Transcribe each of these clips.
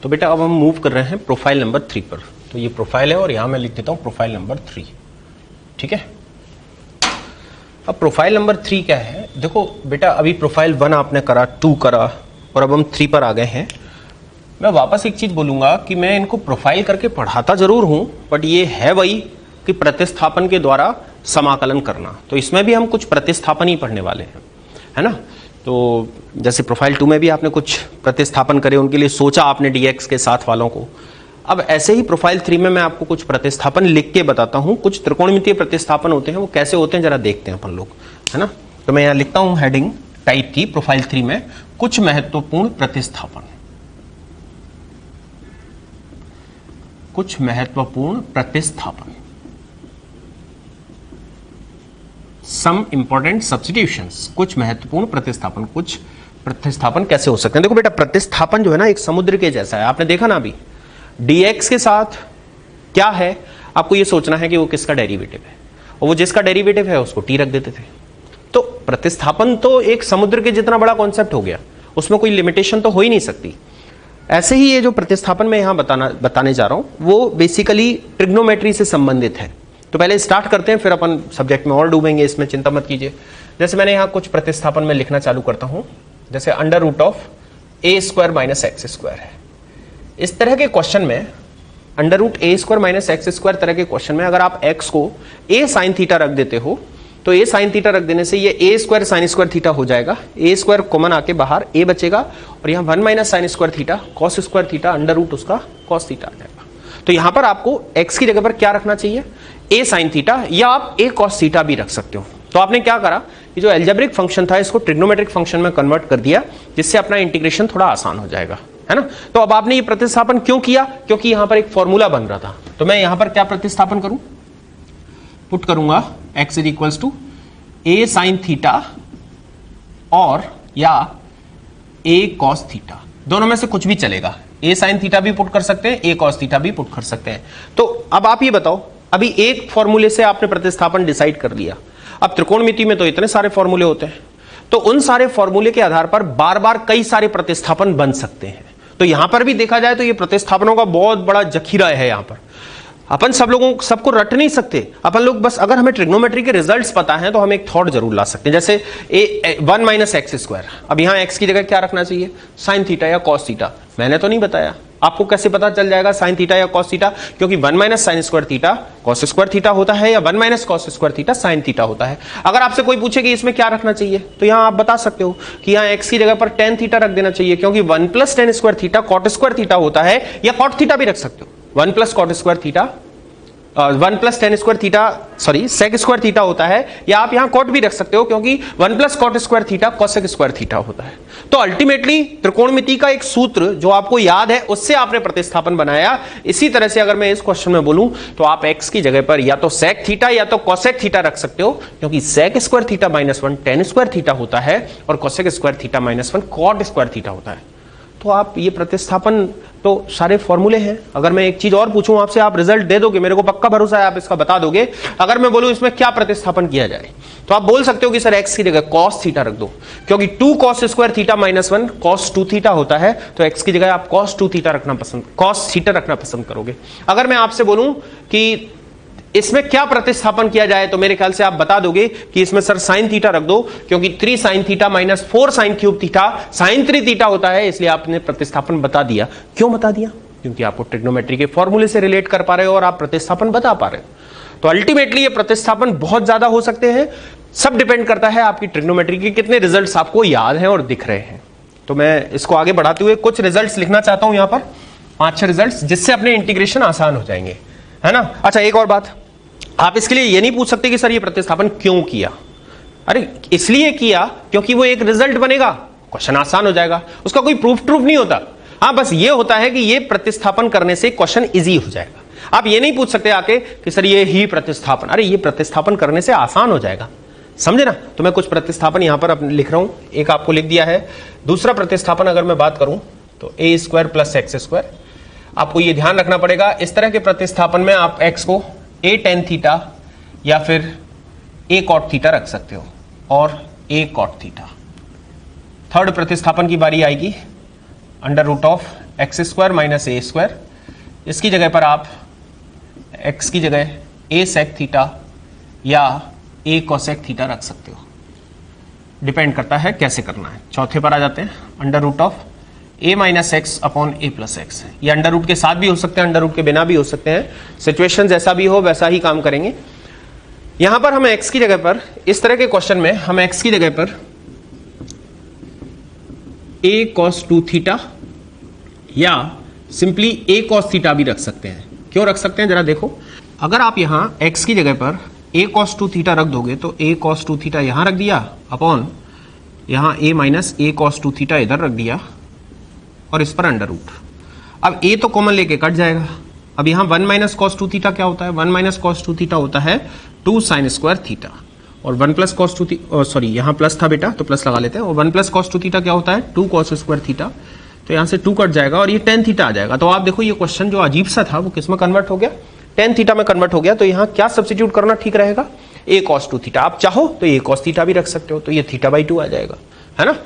तो बेटा अब हम मूव कर रहे हैं प्रोफाइल नंबर 3 पर। तो ये प्रोफाइल है और यहां मैं लिख देता हूं प्रोफाइल नंबर 3। ठीक है, अब प्रोफाइल नंबर 3 क्या है? देखो बेटा, अभी प्रोफाइल 1 आपने करा, 2 करा और अब हम 3 पर आ गए हैं। मैं वापस एक चीज बोलूंगा कि मैं इनको प्रोफाइल करके पढ़ाता जरूर हूं, बट ये है वही कि प्रतिस्थापन के द्वारा समाकलन करना। तो इसमें भी हम कुछ प्रतिस्थापन ही पढ़ने वाले हैं, है ना। तो जैसे प्रोफाइल 2 में भी आपने कुछ प्रतिस्थापन करे, उनके लिए सोचा आपने डीएक्स के साथ वालों को। अब ऐसे ही प्रोफाइल 3 में मैं आपको कुछ प्रतिस्थापन लिख के बताता हूं। कुछ त्रिकोणमितीय प्रतिस्थापन होते हैं, वो कैसे होते हैं जरा देखते हैं अपन लोग, है ना। तो मैं यहां लिखता हूं हेडिंग टाइप की प्रोफाइल 3 में कुछ महत्वपूर्ण प्रतिस्थापन। कुछ महत्वपूर्ण प्रतिस्थापन, सम इंपॉर्टेंट सब्स्टिट्यूशंस। कुछ महत्वपूर्ण प्रतिस्थापन, कुछ प्रतिस्थापन कैसे हो सकते हैं? देखो बेटा, प्रतिस्थापन जो है ना एक समुद्र के जैसा है। आपने देखा ना अभी dx के साथ क्या है, आपको ये सोचना है कि वो किसका डेरिवेटिव है, और वो जिसका डेरिवेटिव है उसको t रख देते थे। तो प्रतिस्थापन तो एक समुद्र के जितना बड़ा कॉन्सेप्ट हो गया, उसमें कोई लिमिटेशन तो हो ही नहीं सकती। ऐसे ही ये जो प्रतिस्थापन मैं यहां बताने जा रहा हूं वो बेसिकली ट्रिग्नोमेट्री से संबंधित है। तो पहले स्टार्ट करते हैं, फिर अपन सब्जेक्ट में और डूबेंगे, इसमें चिंता मत कीजिए। जैसे मैंने यहां कुछ प्रतिस्थापन में लिखना चालू करता हूं, जैसे under root of a square minus x square है। इस तरह के क्वेश्चन में under root a square minus x square तरह के क्वेश्चन में अगर आप x को a साइन थीटा रख देते हो, तो a साइन थीटा रख देने से ये a square sine square theta हो जाएगा। a स्क्वायर कॉमन आके बाहर a बचेगा और यहाँ 1 minus sine square theta cos square theta under root उसका कॉस थीटा आ जाएगा। तो यहां पर आपको x की जगह पर क्या रखना चाहिए? a साइन थीटा, या आप a कॉस थीटा भी रख सकते हो। तो आपने क्या करा कि जो एल्जेब्रिक फंक्शन था इसको ट्रिग्नोमेट्रिक फंक्शन में कन्वर्ट कर दिया, जिससे अपना इंटीग्रेशन थोड़ा आसान हो जाएगा, है ना। तो अब आपने ये प्रतिस्थापन क्यों किया? क्योंकि यहां पर एक फॉर्मूला बन रहा था। तो मैं यहां पर क्या प्रतिस्थापन करूं? पुट करूंगा x is equals to a sine theta और या a कॉस थीटा, दोनों में से कुछ भी चलेगा। a साइन थीटा भी पुट कर सकते हैं, a कॉस थीटा भी पुट कर सकते हैं। तो अब आप ये बताओ, अभी एक फॉर्मूले से आपने प्रतिस्थापन डिसाइड कर लिया। अब त्रिकोणमिति में तो इतने सारे फॉर्मूले होते हैं, तो उन सारे फॉर्मूले के आधार पर बार बार कई सारे प्रतिस्थापन बन सकते हैं। तो यहां पर भी देखा जाए तो ये प्रतिस्थापनों का बहुत बड़ा जखीरा है। यहां पर अपन सबको रट नहीं सकते। अपन लोग बस अगर हमें ट्रिग्नोमेट्री के रिजल्ट्स पता हैं तो हम एक थॉट जरूर ला सकते हैं। जैसे 1 माइनस एक्स स्क्वायर, अब यहां x की जगह क्या रखना चाहिए? साइन थीटा या कॉस थीटा। मैंने तो नहीं बताया, आपको कैसे पता चल जाएगा साइन थीटा या कॉस थीटा? क्योंकि 1 minus sine square theta cos square theta होता है, या 1 minus cos square theta sine theta होता है। अगर आपसे कोई पूछे कि इसमें क्या रखना चाहिए, तो यहां आप बता सकते हो कि यहां x की जगह पर टेन थीटा रख देना चाहिए, क्योंकि 1 plus tan square theta cot square theta होता है, या कॉट थीटा भी रख सकते हो। 1 plus cot square theta 1 plus tan square theta sorry sec square theta होता है, या आप यहां कॉट भी रख सकते हो, क्योंकि 1 plus cot square theta cosec square theta होता है। तो अल्टीमेटली त्रिकोणमिति का एक सूत्र जो आपको याद है उससे आपने प्रतिस्थापन बनाया। इसी तरह से अगर मैं इस क्वेश्चन में बोलूं तो आप x की जगह पर या तो सेक थीटा या तो कोसेक थीटा रख सकते हो, क्योंकि sec square theta -1 tan square theta होता है और cosec square theta -1 cot square theta होता है। तो आप ये प्रतिस्थापन तो सारे फॉर्मूले हैं। अगर मैं एक चीज और पूछूं आपसे, आप रिजल्ट दे दोगे, मेरे को पक्का भरोसा है आप इसका बता दोगे। अगर मैं बोलूं इसमें क्या प्रतिस्थापन किया जाए, तो आप बोल सकते हो कि सर x की जगह cos थीटा रख दो, क्योंकि 2 cos square theta -1 cos 2 theta होता है, तो x की जगह आप cos 2 थीटा cos थीटा रखना पसंद करोगे। अगर मैं आपसे बोलूं कि इसमें क्या प्रतिस्थापन किया जाए, तो मेरे ख्याल से आप बता दोगे कि इसमें सर साइन थीटा रख दो, क्योंकि 3 sine theta -4 sine cube theta sine 3 theta होता है, इसलिए आपने प्रतिस्थापन बता दिया। क्यों बता दिया? क्योंकि आपको ट्रिग्नोमेट्री के फॉर्मूले से रिलेट कर पा रहे हो और आप प्रतिस्थापन बता पा रहे हो। तो अल्टीमेटली ये प्रतिस्थापन बहुत ज्यादा हो सकते हैं। सब डिपेंड करता है आपकी ट्रिग्नोमेट्री के कितने रिजल्ट्स आपको याद हैं और दिख रहे हैं। तो मैं इसको आगे बढ़ाते हुए कुछ रिजल्ट्स लिखना चाहता हूं यहां पर, 5-6 रिजल्ट्स, जिससे अपने इंटीग्रेशन आसान हो जाएंगे, है ना। अच्छा, एक और बात, आप इसके लिए ये नहीं पूछ सकते कि सर ये प्रतिस्थापन क्यों किया। अरे इसलिए किया क्योंकि वो एक रिजल्ट बनेगा, क्वेश्चन आसान हो जाएगा, उसका कोई प्रूफ नहीं होता। हाँ, बस ये होता है कि ये प्रतिस्थापन करने से क्वेश्चन इजी हो जाएगा। आप ये नहीं पूछ सकते आके कि सर ये ही प्रतिस्थापन, अरे ये प्रतिस्थापन करने से आसान हो जाएगा, समझे ना। तो मैं कुछ प्रतिस्थापन यहां पर लिख रहा हूं, एक आपको लिख दिया है। दूसरा प्रतिस्थापन अगर मैं बात करूं तो a square plus x square. आपको ये ध्यान रखना पड़ेगा, इस तरह के प्रतिस्थापन में आप x को a टेन थीटा या फिर a कॉट थीटा रख सकते हो और a कॉट थीटा। थर्ड प्रतिस्थापन की बारी आएगी, under root of x square minus a square, इसकी जगह पर आप एक्स की जगह ए सेक थीटा या ए कोसेक थीटा रख सकते हो, डिपेंड करता है कैसे करना है। चौथे पर आ जाते हैं, under root of a minus x upon a plus x. ये अंडर रूट के साथ भी हो सकते हैं, अंडर रूट के बिना भी हो सकते हैं, सिचुएशन जैसा भी हो वैसा ही काम करेंगे। यहां पर हम एक्स की जगह पर, इस तरह के क्वेश्चन में हम एक्स की जगह पर ए कॉस 2 थीटा या सिंपली ए कॉस थीटा भी रख सकते हैं। क्यों रख सकते हैं जरा देखो, अगर आप यहां एक्स की जगह पर ए कॉस 2 थीटा रख दोगे तो ए कॉस 2 थीटा यहां रख दिया अपॉन यहां ए माइनस ए कॉस 2 थीटा इधर रख दिया और इस पर अंडर रूट। अब ए तो कॉमन लेके कट जाएगा। अब यहां 1 माइनस कॉस 2 थीटा क्या होता है, 1 माइनस कॉस 2 थीटा होता है 2 साइन स्क्वायर थीटा, और 1 प्लस कॉस 2 थीटा, सॉरी यहां प्लस था बेटा तो प्लस लगा लेते हैं, और 1 प्लस कॉस 2 थीटा क्या होता है 2 कॉस स्क्वायर थीटा, तो यहां से 2 कट जाएगा और ये tan थीटा आ जाएगा। तो आप देखो ये क्वेश्चन जो अजीब सा था वो किस में कन्वर्ट हो गया, tan थीटा में कन्वर्ट हो गया। तो यहां क्या सब्स्टिट्यूट करना ठीक रहेगा, a cos 2 थीटा। आप चाहो तो a cos थीटा भी रख सकते हो, तो ये थीटा बाई 2 आ जाएगा, है ना।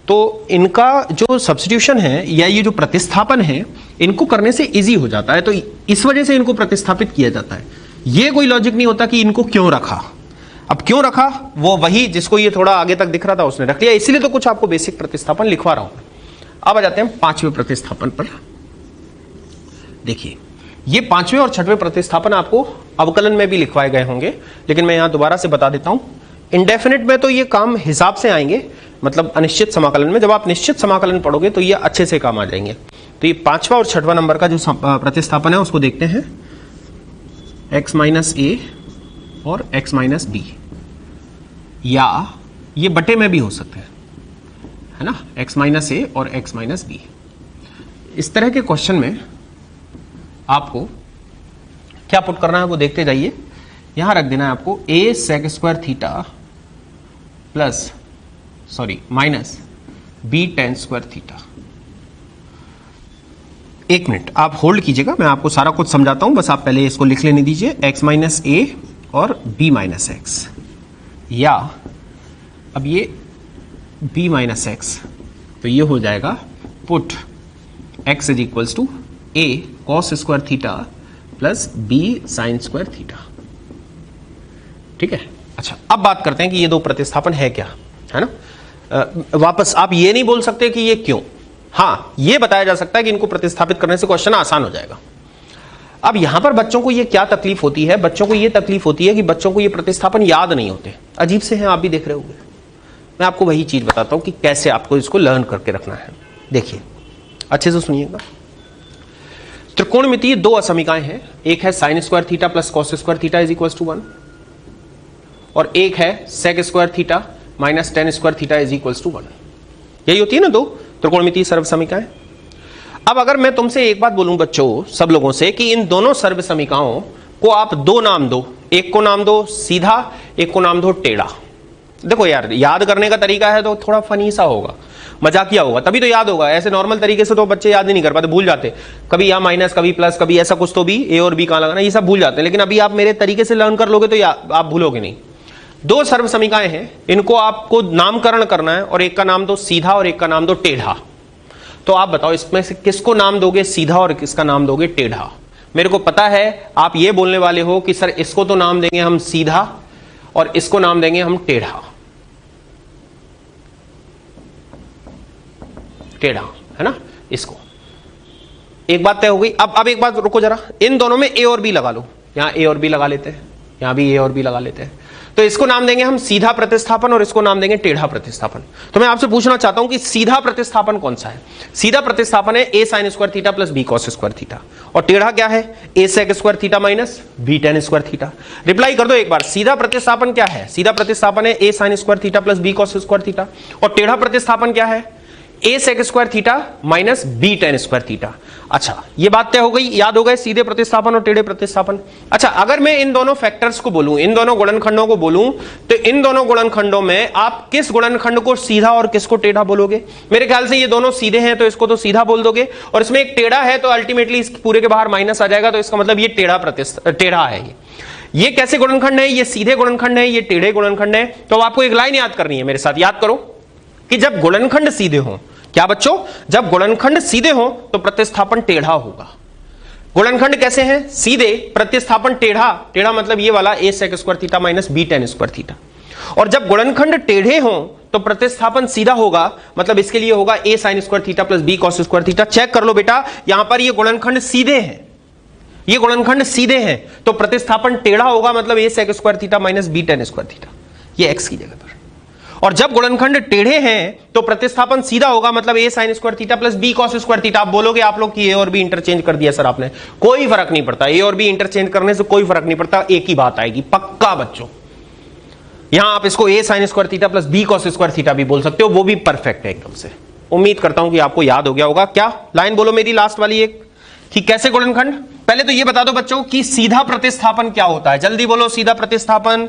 तो इनका जो सब्स्टिट्यूशन है या ये जो प्रतिस्थापन है, इनको करने से इजी हो जाता है, तो इस वजह से इनको प्रतिस्थापित किया जाता है। ये कोई लॉजिक नहीं होता कि इनको क्यों रखा। अब क्यों रखा वो वही जिसको ये थोड़ा आगे तक दिख रहा था उसने रख लिया, इसलिए तो कुछ आपको बेसिक प्रतिस्थापन लिखवा रहा हूं। अब आ जाते हैं पांचवें प्रतिस्थापन पर। देखिए ये पांचवें और छठवें प्रतिस्थापन आपको अवकलन में भी लिखवाए गए होंगे, लेकिन मैं यहां दोबारा से बता देता हूं। इंडेफिनिट में तो ये काम हिसाब से आएंगे, मतलब अनिश्चित समाकलन में। जब आप निश्चित समाकलन पढ़ोगे तो ये अच्छे से काम आ जाएंगे। तो ये पांचवा और छठवां नंबर का जो प्रतिस्थापन है उसको देखते हैं, x माइनस ए और x माइनस बी, या ये बटे में भी हो सकते हैं, है ना, x माइनस ए और x माइनस बी। इस तरह के क्वेश्चन में आपको क्या पुट करना है वो देखते जाइए। यहां रख देना है आपको a sec square theta plus minus b tan square theta. एक मिनट आप होल्ड कीजिएगा, मैं आपको सारा कुछ समझाता हूं, बस आप पहले इसको लिख लेने दीजिए, x माइनस ए और b माइनस एक्स, या अब ये b माइनस एक्स, तो ये हो जाएगा put x is equals to a cos square theta plus b sine square theta. ठीक है, अच्छा अब बात करते हैं कि ये दो प्रतिस्थापन है क्या, है ना। वापस आप ये नहीं बोल सकते कि ये क्यों, हाँ ये बताया जा सकता है कि इनको प्रतिस्थापित करने से क्वेश्चन आसान हो जाएगा। अब यहां पर बच्चों को ये क्या तकलीफ होती है, बच्चों को ये तकलीफ होती है कि बच्चों को ये प्रतिस्थापन याद नहीं होते, अजीब से हैं, आप भी देख रहे होंगे। मैं आपको वही चीज बताता हूं कि कैसे आपको इसको लर्न करके रखना है। देखिए अच्छे से सुनिएगा। त्रिकोणमितीय दो असमीकाएं हैं, एक है sine square theta plus cos square theta is equal to 1, और एक है sec square theta minus tan square theta is equal to 1। यही होती है ना दो त्रिकोणमितीय सर्व समीकाएं। अब अगर मैं तुमसे एक बात बोलूं बच्चों, सब लोगों से, कि इन दोनों सर्व समीकाओं को आप दो नाम दो, एक को नाम दो सीधा, एक को नाम दो टेढ़ा। देखो यार याद करने का तरीका है तो थोड़ा फनी सा होगा, मजाकिया होगा, तभी तो याद होगा। ऐसे नॉर्मल तरीके से तो बच्चे याद ही नहीं कर पाते, भूल जाते, कभी यहाँ माइनस कभी प्लस कभी ऐसा कुछ, तो भी ए और बी कहां लगाना ये सब भूल जाते हैं। लेकिन अभी आप मेरे तरीके से लर्न कर लोगे तो आप भूलोगे नहीं। दो सर्व समीकाएं हैं, इनको आपको नामकरण करना है, और एक का नाम दो सीधा और एक का नाम दो टेढ़ा। तो आप बताओ इसमें से किसको नाम दोगे सीधा और किसका नाम दोगे टेढ़ा। मेरे को पता है आप ये बोलने वाले हो कि सर इसको तो नाम देंगे हम सीधा और इसको नाम देंगे हम टेढ़ा, है ना। इसको एक बात तय हो गई। अब एक बात रुको जरा, इन दोनों में ए और बी लगा लो, यहां ए और बी लगा लेते हैं, यहां भी ए और बी लगा लेते हैं। तो इसको नाम देंगे हम सीधा प्रतिस्थापन और इसको नाम देंगे टेढ़ा प्रतिस्थापन। तो मैं आपसे पूछना चाहता हूं कि सीधा प्रतिस्थापन कौन सा है। सीधा प्रतिस्थापन है A sine square theta plus B cos square theta, और टेढ़ा क्या है ए sec square theta minus B tan square theta. Reply कर दो एक बार, सीधा प्रतिस्थापन क्या है। सीधा प्रतिस्थापन है A sine square theta plus B cos square theta, और टेढ़ा प्रतिस्थापन क्या है ए sec square theta minus B tan square theta. अच्छा ये बात तय हो गई, याद हो गए सीधे प्रतिस्थापन और टेढ़े प्रतिस्थापन। अच्छा अगर मैं इन दोनों फैक्टर्स को बोलूं, इन दोनों गुणनखंडों को बोलूं, तो इन दोनों गुणनखंडों में आप किस गुणनखंड को सीधा और किसको टेढ़ा बोलोगे। मेरे ख्याल से ये दोनों सीधे हैं तो इसको तो सीधा बोल दोगे, और इसमें एक टेढ़ा है तो अल्टीमेटली इस पूरे के बाहर माइनस आ जाएगा, तो इसका मतलब ये टेढ़ा है। ये कैसे गुणनखंड है, ये सीधे गुणनखंड है, ये टेढ़े गुणनखंड है। तो आपको एक लाइन याद करनी है, मेरे साथ याद करो कि जब गुणनखंड सीधे हों क्या बच्चों? जब गुणनखंड सीधे हो तो प्रतिस्थापन टेढ़ा होगा। गुणनखंड कैसे हैं? सीधे, प्रतिस्थापन टेढ़ा। टेढ़ा मतलब ये वाला a sec square theta minus b tan square theta. और जब गुणनखंड टेढ़े हो तो प्रतिस्थापन सीधा होगा, मतलब इसके लिए होगा a sin square theta plus b cos square theta. Check कर लो बेटा, यहां पर ये गुणनखंड सीधे हैं, ये गुणनखंड सीधे हैं, तो प्रतिस्थापन टेढ़ा होगा, मतलब a sec square theta minus b tan square theta, ये x की जगह पर। और जब गुणनखंड टेढ़े हैं तो प्रतिस्थापन सीधा होगा, मतलब a sin square theta plus b cos square theta. आप बोलोगे आप लोग कि a और b इंटरचेंज कर दिया सर आपने, कोई फर्क नहीं पड़ता, a और b इंटरचेंज करने से कोई फर्क नहीं पड़ता, एक ही बात आएगी पक्का बच्चों। यहां आप इसको a sin square theta plus b cos square theta भी बोल सकते हो, वो भी परफेक्ट है एकदम से। उम्मीद करता हूं कि आपको याद हो गया होगा। क्या लाइन बोलो मेरी लास्ट वाली एक, कि कैसे गुणनखंड। पहले तो ये बता दो बच्चों कि सीधा प्रतिस्थापन क्या होता है, जल्दी बोलो। सीधा प्रतिस्थापन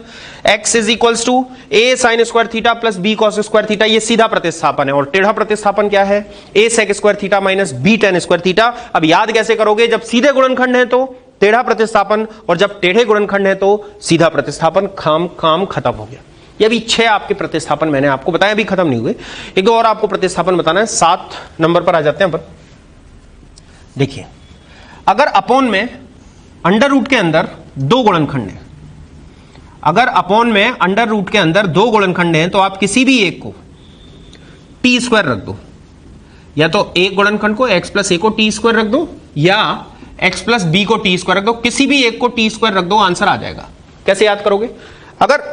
x is equals to a sin square theta plus b cos square theta, ये सीधा प्रतिस्थापन है। और टेढ़ा प्रतिस्थापन क्या है? a sec square theta minus b tan square theta. अब याद कैसे करोगे? जब सीधे गुणनखंड है तो टेढ़ा प्रतिस्थापन, और जब टेढ़े गुणनखंड है तो सीधा प्रतिस्थापन। काम खत्म हो गया। ये भी 6 आपके प्रतिस्थापन मैंने आपको बताया, अभी खत्म नहीं हुए, एक दो और आपको प्रतिस्थापन बताना है। 7 नंबर पर आ जाते हैं अपन। देखिए, अगर अपोन में अंडर रूट के अंदर 2 गुणनखंड हैं, अगर अपोन में अंडर रूट के अंदर 2 गुणनखंड हैं, तो आप किसी भी एक को टी स्क्वायर रख दो, या तो एक गुणनखंड को x प्लस ए को टी स्क्वायर रख दो, या x प्लस बी को टी स्क्वायर रख दो, किसी भी एक को टी स्क्वायर रख दो, आंसर आ जाएगा। कैसे याद करोगे? अगर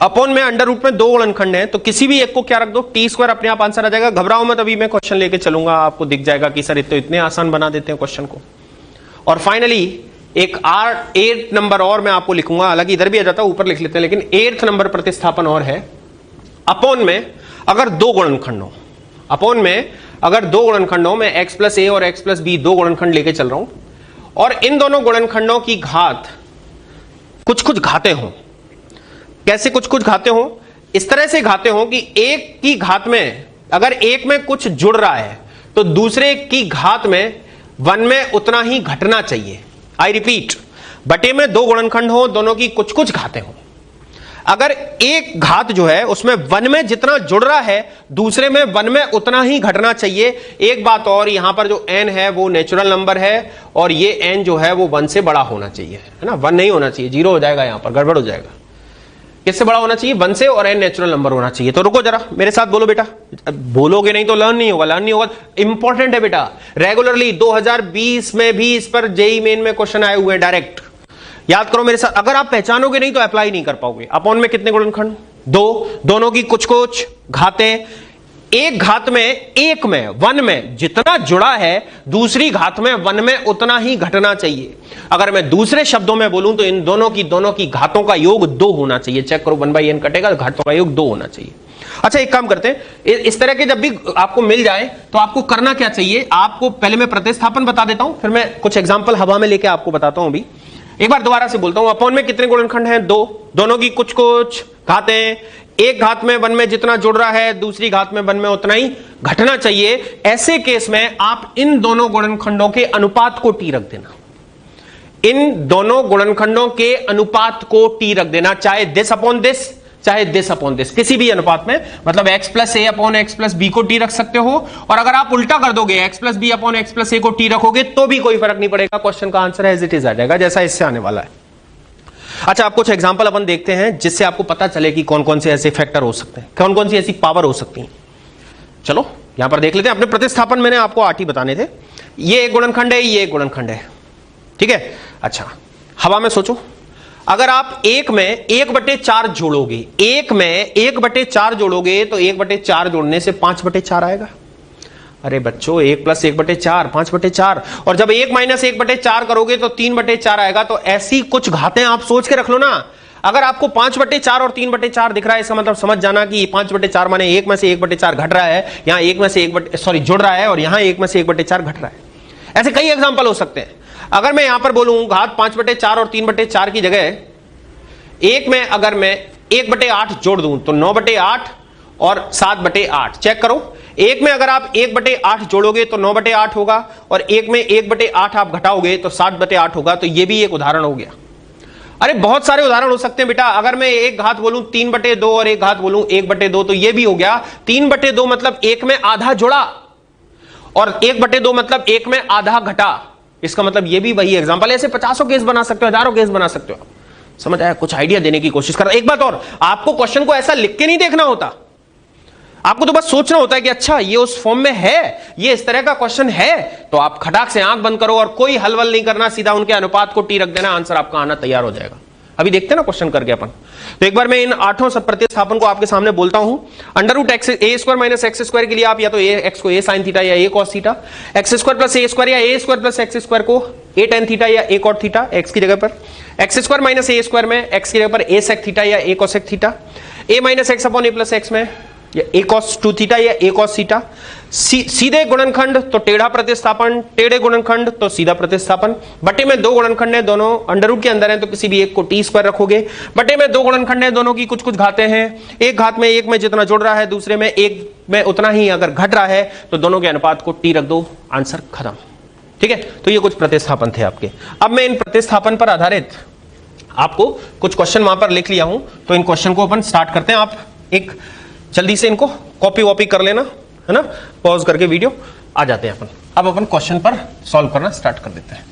अपोन में अंडर रूट में 2 गुणनखंड हैं तो किसी भी एक को क्या रख दो? टी स्क्वायर, अपने आप आंसर आ जाएगा। घबराओ मत, अभी मैं क्वेश्चन लेके चलूंगा, आपको दिख जाएगा कि सर इतने आसान बना देते हैं क्वेश्चन को। और फाइनली एक 8 नंबर और मैं आपको लिखूंगा, हालांकि इधर भी आ जाता है, ऊपर लिख लेते हैं, लेकिन 8 नंबर प्रतिस्थापन और है। अपोन में अगर 2 गुणनखंड हो, अपोन में अगर 2 गुणनखंड हो, मैं x प्लस ए और x प्लस बी 2 गुणनखंड लेके चल रहा हूं, और इन दोनों गुणनखंडों की घात कुछ घाते हों। कैसे कुछ घाते हों? इस तरह से घाते हों कि एक की घात में, अगर एक में कुछ जुड़ रहा है तो दूसरे की घात में 1 में उतना ही घटना चाहिए। आई रिपीट, बटे में 2 गुणनखंड हो, दोनों की कुछ घातें हो। अगर एक घात जो है उसमें 1 में जितना जुड़ रहा है, दूसरे में 1 में उतना ही घटना चाहिए। एक बात और, यहां पर जो n है वो नेचुरल नंबर है, और ये n जो है वो 1 से बड़ा होना चाहिए, है ना। 1 नहीं होना चाहिए, 0 हो जाएगा, यहां पर गड़बड़ हो जाएगा। किससे बड़ा होना चाहिए? 1 से, और n नेचुरल नंबर होना चाहिए। तो रुको जरा, मेरे साथ बोलो बेटा, बोलोगे नहीं तो लर्न नहीं होगा। इंपॉर्टेंट है बेटा, रेगुलरली 2020 में भी इस पर जेई मेन में क्वेश्चन आए हुए हैं डायरेक्ट। याद करो मेरे साथ, अगर आप पहचानोगे नहीं तो अप्लाई नहीं कर पाओगे। अपोन में कितने गुणनखंड? 2, दोनों की कुछ घातें। एक घात में, एक में 1 में जितना जुड़ा है, दूसरी घात में 1 में उतना ही घटना चाहिए। अगर मैं दूसरे शब्दों में बोलूं तो इन दोनों की घातों का योग 2 होना चाहिए। चेक करो, 1/n कटेगा, घातों का योग 2 होना चाहिए। अच्छा, एक काम करते हैं, इस तरह के जब भी आपको मिल जाए तो आपको करना क्या चाहिए? आपको पहले मैं प्रतिस्थापन बता देता हूं, फिर मैं कुछ एग्जांपल हवा में लेके आपको बताता हूं। अभी एक बार दोबारा से बोलता हूं। अपोन में कितने गुणनखंड हैं? 2, दोनों की कुछ घातें। एक घात में 1 में जितना जुड़ रहा है, दूसरी घात में 1 में उतना ही घटना चाहिए। ऐसे केस में आप इन दोनों गुणनखंडों के अनुपात को टी रख देना। इन दोनों गुणनखंडों के अनुपात को टी रख देना, चाहे दिस अपॉन दिस, चाहे दिस अपॉन दिस, किसी भी अनुपात में। मतलब x प्लस ए अपॉन एक्स प्लस बी को टी रख सकते हो, और अगर आप उल्टा कर दोगे, x plus B upon X plus A को टी रखोगे तो भी कोई फर्क नहीं पड़ेगा। क्वेश्चन का आंसर एज इट इज आ जाएगा, जैसा इससे आने वाला है। अच्छा, आप कुछ एग्जांपल अपन देखते हैं जिससे आपको पता चले कि कौन कौन से ऐसे फैक्टर हो सकते हैं, कौन कौन सी ऐसी पावर हो सकती हैं। चलो यहां पर देख लेते हैं। अपने प्रतिस्थापन मैंने आपको 8 ही बताने थे। ये एक गुणनखंड है, ये एक गुणनखंड है, ठीक है। अच्छा, हवा में सोचो, अगर आप एक में 1/4 जोड़ोगे, एक में 1/4 जोड़ोगे तो 1/4 जोड़ने से 5/4 आएगा। अरे बच्चों, 1 प्लस 1/4 5/4, और जब 1 माइनस 1/4 करोगे तो 3/4 आएगा। तो ऐसी कुछ घातें आप सोच के रख लो ना। अगर आपको 5/4 और 3/4 दिख रहा है, इसका मतलब समझ जाना कि 5/4 माने 1 में से 1/4 घट रहा है, यहां 1 में से जुड़ रहा है, और यहां 1 में से 1/4 घट रहा है। ऐसे कई एग्जाम्पल हो सकते हैं। अगर मैं यहां पर बोलूं घात 5/4 और 3/4 की जगह एक में अगर मैं 1/8 जोड़ दूं तो 9/8 और 7/8। चेक करो, एक में अगर आप 1/8 जोड़ोगे तो 9/8 होगा, और एक में 1/8 आप घटाओगे तो 7/8 होगा। तो यह भी एक उदाहरण हो गया। अरे बहुत सारे उदाहरण हो सकते हैं बेटा। अगर मैं एक घात बोलूं 3/2 और एक घात बोलूं 1/2 तो यह भी हो गया। 3/2 मतलब एक में आधा जुड़ा, और 1/2 मतलब 1 में आधा घटा, इसका मतलब ये भी वही एग्जांपल। ऐसे 50 केस बना सकते हो, 1000 केस बना सकते हो। समझ आया? कुछ आइडिया देने की कोशिश कर रहा। एक बात और, आपको क्वेश्चन को ऐसा लिख के नहीं देखना होता, आपको तो बस सोचना होता है कि अच्छा ये उस फॉर्म में है, ये इस तरह का क्वेश्चन है, तो आप खटाक से आंख बंद करो और कोई हलवल नहीं करना, सीधा उनके अनुपात को टी रख देना, आंसर आपका आना तैयार हो जाएगा। अभी देखते हैं ना क्वेश्चन करके अपन। तो एक बार मैं इन 8 सब प्रतिस्थापन को आपके सामने बोलता हूं। √a² - x² के लिए आप या तो x को a sin थीटा या a cos theta, x² + a² या a² + x² को a tan थीटा या a cot थीटा, x की जगह पर, x² - a² में x की जगह पर a sec थीटा या a cosec theta, a - x / a + x में या a cos 2 थीटा या a cos थीटा। सीधे गुणनखंड तो टेढ़ा प्रतिस्थापन, टेढ़े गुणनखंड तो सीधा प्रतिस्थापन। बटे में 2 गुणनखंड है, दोनों अंडर रूट के अंदर हैं, तो किसी भी एक को t² रखोगे। बटे में 2 गुणनखंड है, दोनों की कुछ कुछ घातें हैं, एक घात में एक में जितना जुड़ रहा है, दूसरे में एक में उतना ही अगर घट रहा है, तो दोनों के अनुपात को t रख दो, आंसर खत्म। ठीक है, तो ये कुछ प्रतिस्थापन थे आपके। अब मैं इन प्रतिस्थापन पर आधारित आपको कुछ क्वेश्चन वहां पर लिख लिया हूं, तो इन क्वेश्चन को अपन स्टार्ट करते हैं। आप एक जल्दी से इनको कॉपी वॉपी कर लेना, है ना, पॉज करके वीडियो, आ जाते हैं अपन। अब अपन क्वेश्चन पर सॉल्व करना स्टार्ट कर देते हैं।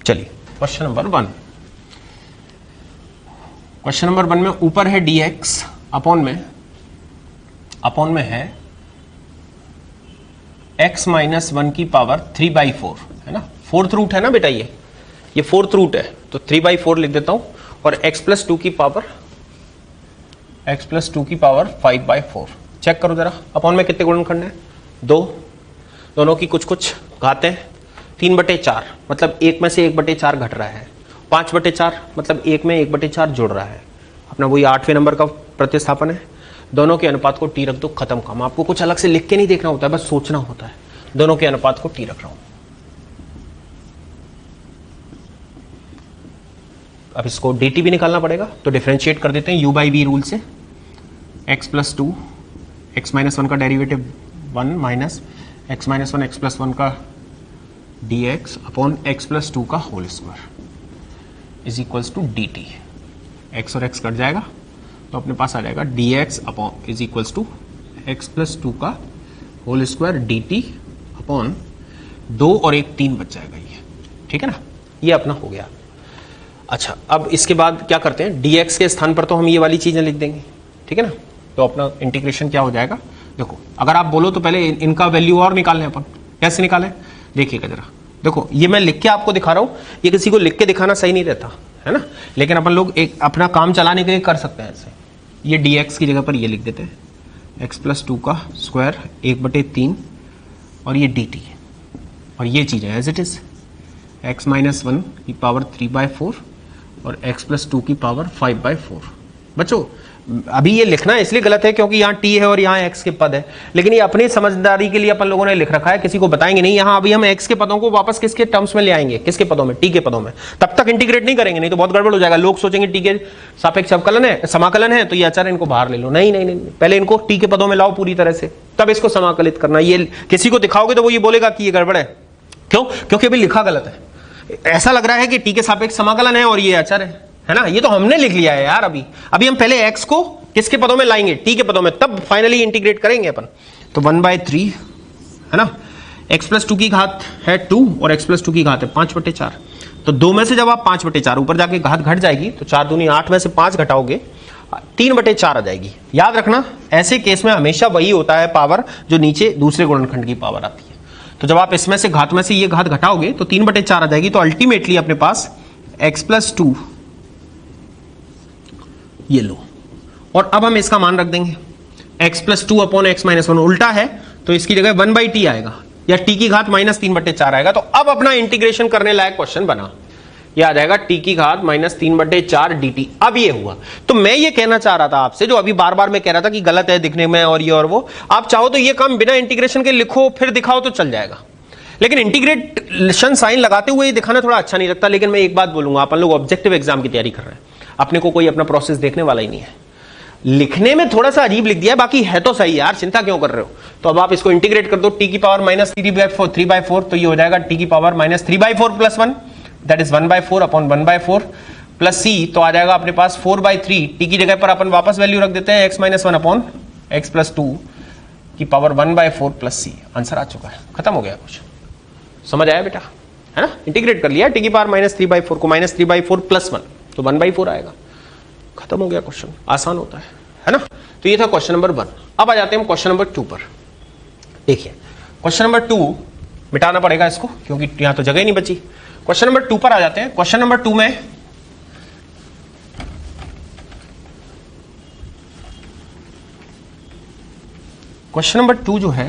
चलिए क्वेश्चन नंबर 1। क्वेश्चन नंबर 1 में ऊपर है dx, अपॉन में है x - 1 की पावर 3/4, है ना, 4th रूट है ना बेटा, ये 4th रूट है, तो 3/4 लिख देता हूं, और x + 2 की पावर 5/4। चेक करो जरा, अपॉन में कितने गुणनखंड है? 2, दोनों की कुछ कुछ घातें, 3/4 मतलब 1 में से 1/4 घट रहा है, 5/4 मतलब 1 में 1/4 जुड़ रहा है। अपना वही 8वें नंबर का प्रतिस्थापन है। दोनों के अनुपात को टी रख दो, खत्म काम। आपको कुछ अलग से लिख के नहीं देखना होता है, बस सोचना होता है। दोनों के अनुपात को टी रख रहा हूं। अब इसको dt भी निकालना पड़ेगा, तो डिफरेंशिएट कर देते हैं u/v रूल से। x + 2 x - 1 का डेरिवेटिव 1 माइनस x - 1 x + 1 का dx अपॉन x + 2 का whole square is equals to dt। x और x कट जाएगा, तो अपने पास आ जाएगा dx upon is equals to x + 2 का होल स्क्वायर dt अपॉन 2 और 1 3 बच जाएगा ये। ठीक है ना, ये अपना हो गया। अच्छा, अब इसके बाद क्या करते हैं, dx के स्थान पर तो हम ये वाली चीजें लिख देंगे। ठीक है ना, तो अपना इंटीग्रेशन क्या हो जाएगा, देखो अगर आप बोलो तो पहले इनका वैल्यू और निकाल लें अपन। कैसे निकालें, देखिएगा जरा। देखो ये मैं लिख के आपको दिखा रहा हूं, ये किसी को लिख के दिखाना सही नहीं रहता है ना, लेकिन अपन लोग एक अपना काम चलाने के लिए कर सकते हैं ऐसे। ये dx की जगह पर ये लिख देते हैं x + 2 का स्क्वायर 1/3 और ये dt, और ये चीज़ है एज इट इज x - 1 की पावर 3/4 और x + 2 की पावर 5/4। बच्चों अभी ये लिखना इसलिए गलत है क्योंकि यहाँ t है और यहाँ x के पद है, लेकिन ये अपनी समझदारी के लिए अपन लोगों ने लिख रखा है, किसी को बताएंगे नहीं। यहाँ अभी हम x के पदों को वापस किसके टर्म्स में ले आएंगे, किसके पदों में, t के पदों में। तब तक इंटीग्रेट नहीं करेंगे, नहीं तो बहुत गड़बड़ हो जाएगा। लोग सोचेंगे t के सापेक्ष अवकलन है, समाकलन है, तो ये अचर इनको बाहर ले लो। नहीं नहीं नहीं, पहले इनको t के पदों में लाओ पूरी तरह से, तब इसको समाकलित करना। ये किसी को दिखाओगे तो वो ये बोलेगा कि ये गड़बड़ है। क्यों? क्योंकि अभी लिखा गलत है। ऐसा लग रहा है कि t के सापेक्ष समाकलन है और ये अचर है ना, ये तो हमने लिख लिया है यार। अभी हम पहले x को किसके पदों में लाएंगे, t के पदों में, तब फाइनली इंटीग्रेट करेंगे अपन। तो 1/3 है ना, x + 2 की घात है 2 और x + 2 की घात है 5/4। तो 2 में से जब आप 5/4 ऊपर जाके घात घट जाएगी, तो 4 दूनी 8 में से 5 घटाओगे 3/4 आ जाएगी। याद रखना ऐसे केस में हमेशा वही होता है पावर जो नीचे दूसरे गुणनखंड की पावर आती है। तो जब आप इसमें से घात में से ये घात घटाओगे तो 3/4 आ जाएगी। तो अल्टीमेटली अपने पास x + 2 ये लो, और अब हम इसका मान रख देंगे x + 2 अपॉन x - 1। उल्टा है तो इसकी जगह 1/t आएगा या t की घात -3/4 आएगा। तो अब अपना इंटीग्रेशन करने लायक क्वेश्चन बना, ये आ जाएगा t की घात -3/4 dt। अब ये हुआ। तो मैं ये कहना चाह रहा था आपसे, जो अभी बार बार मैं कह रहा था कि गलत है दिखने में और ये और वो, आप चाहो तो ये काम बिना इंटीग्रेशन के लिखो फिर दिखाओ तो चल जाएगा, लेकिन इंटीग्रेशन साइन लगाते हुए दिखाना थोड़ा अच्छा नहीं लगता। लेकिन मैं एक बात बोलूंगा, अपन लोग ऑब्जेक्टिव एग्जाम की तैयारी कर रहे हैं, अपने को कोई अपना प्रोसेस देखने वाला ही नहीं है। लिखने में थोड़ा सा अजीब लिख दिया है, बाकी है तो सही यार, चिंता क्यों कर रहे हो। तो अब आप इसको इंटीग्रेट कर दो, टी की पावर माइनस 3/4, तो ये हो जाएगा टी की power minus 3/4 plus 1, that is 1/4 upon 1/4 plus सी, तो आ जाएगा अपने पास 4/3। टी की जगह पर अपन वापस वैल्यू रख देते हैं x minus 1 upon x plus 2 की पावर 1/4 प्लस सी। आंसर आ चुका है, खत्म हो गया। कुछ समझ आया बेटा, है ना। इंटीग्रेट कर लिया टी की पावर माइनस 3/4 को, माइनस 3/4 प्लस 1 तो 1/4 आएगा। खत्म हो गया क्वेश्चन, आसान होता है ना। तो ये था क्वेश्चन नंबर 1। अब आ जाते हैं हम क्वेश्चन नंबर 2 पर। देखिए क्वेश्चन नंबर 2 मिटाना पड़ेगा इसको क्योंकि यहां तो जगह ही नहीं बची। क्वेश्चन नंबर 2 पर आ जाते हैं। क्वेश्चन नंबर 2 में क्वेश्चन नंबर 2 जो है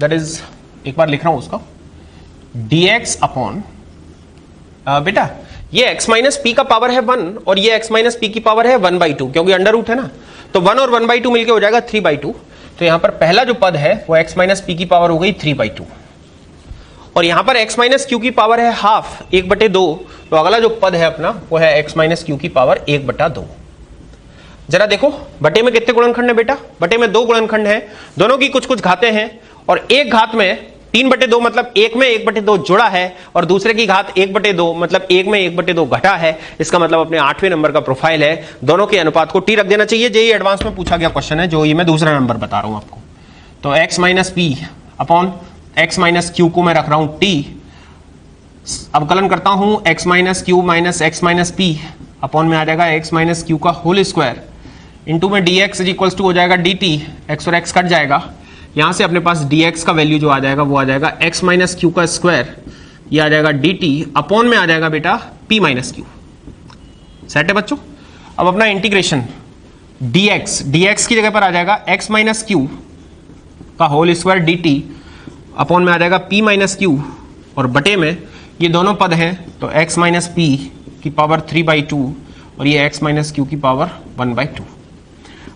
दैट इज, एक बार लिख रहा हूं उसका, dx अपॉन बेटा ये x माइनस पी का पावर है 1 और ये x माइनस पी की पावर है 1/2 क्योंकि अंडर रूट है ना, तो 1 और 1/2 मिलके हो जाएगा 3/2। तो यहां पर पहला जो पद है वो x माइनस पी की पावर हो गई 3/2 और यहां पर x माइनस क्यू की पावर है हाफ 1/2, तो अगला जो पद है अपना वो है x माइनस क्यू की पावर 1/2। जरा देखो बटे में कितने गुणनखंड है बेटा, बटे में 2 गुणनखंड है, दोनों की कुछ कुछ घातें हैं और एक घात में 3/2 मतलब एक में 1/2 जुड़ा है और दूसरे की घात 1/2 मतलब एक में 1/2 घटा है। इसका मतलब अपने 8वें नंबर का प्रोफाइल है। दोनों के अनुपात को टी रख देना चाहिए। जेईई एडवांस में पूछा गया क्वेश्चन है, जो ये मैं दूसरा नंबर बता रहा हूं आपको। तो x minus P upon x minus Q को मैं रख रहा हूं टी, अवकलन करता हूं x minus Q minus x minus P upon में आ जाएगा x माइनस क्यू का होल स्क्वायर इंटू में dx इक्वल्स टू हो जाएगा dt, x और x कट जाएगा, यहां से अपने पास dx का वैल्यू जो आ जाएगा वो आ जाएगा x माइनस क्यू का स्क्वायर, ये आ जाएगा dt अपॉन में आ जाएगा बेटा p माइनस क्यू। सेट है बच्चों। अब अपना इंटीग्रेशन dx की जगह पर आ जाएगा x माइनस क्यू का होल स्क्वायर dt अपॉन में आ जाएगा p माइनस क्यू और बटे में ये दोनों पद हैं तो x माइनस p की पावर 3/2 और ये x माइनस क्यू की power 1/2।